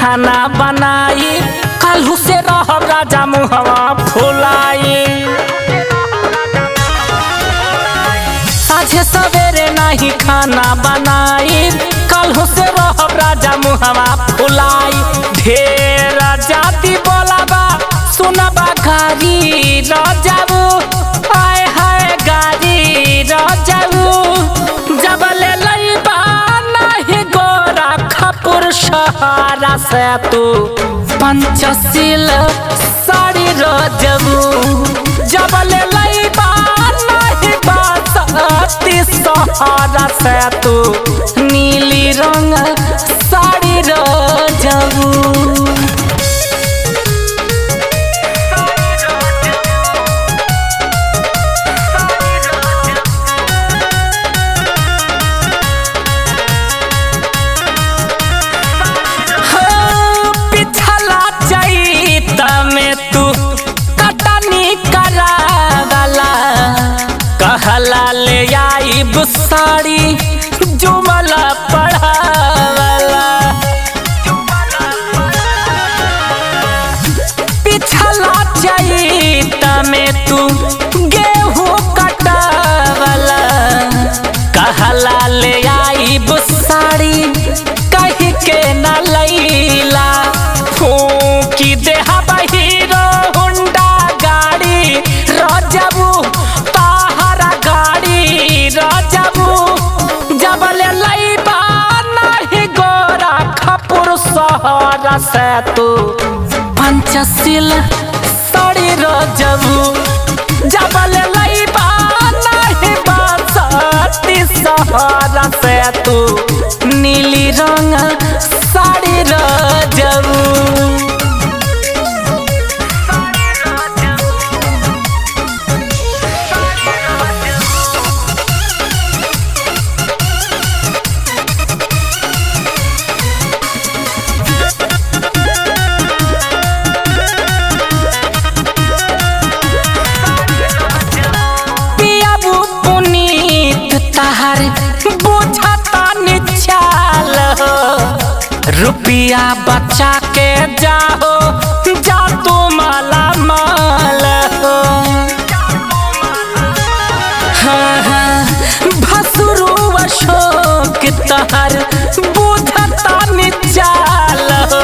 खाना बनाई काल्हू से रहब राजा मुहवा फुलाई। साझे सवेरे नहीं खाना बनाई काल्हू से रहब राजा मुहवा फुलाई। ढेर जाति बोलाबा सुनबा गारी रजाऊ आए हाय गारी रजाऊ जबले लईबा नहीं गोरा खपुर शहरा से तू पंचशील साड़ी रजबू जबले लईबा नहीं बासती सहारा से तू नीली रंग साड़ी रजबू। कहला ले आईब साड़ी जुमला पढ़ावला पिछला चैत में तू गेहूं कटावला। कहला ले आईब साड़ी कहीं के न लैला फूकी देहा बहिरो हुंडा गाड़ी रजबू जबले लईबा नहीं गोरा खपुर सहरा से तू पंचशील साड़ी रजबू जबले लईबा नहीं बासती सहरा से तू नीली रंग साड़ी रजबू। रुपिया बचा के जाओ जा तू माला माल हो। हाँ भसुरु अशोक तहर बुझता निचाल हो।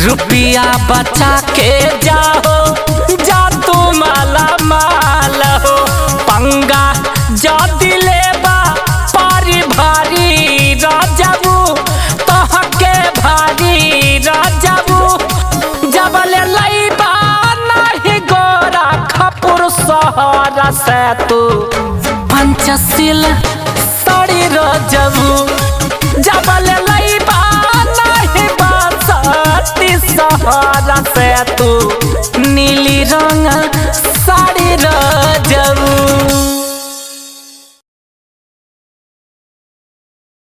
रुपिया बचा के जाओ जा तू माला माल हो। पंगा जा दिलेबा पारी भारी रजबू जबले लईबा नहीं गोरा खपुर सहरा से तू पंचशील साड़ी रजबू जबले लईबा नहीं बासती सहरा से तू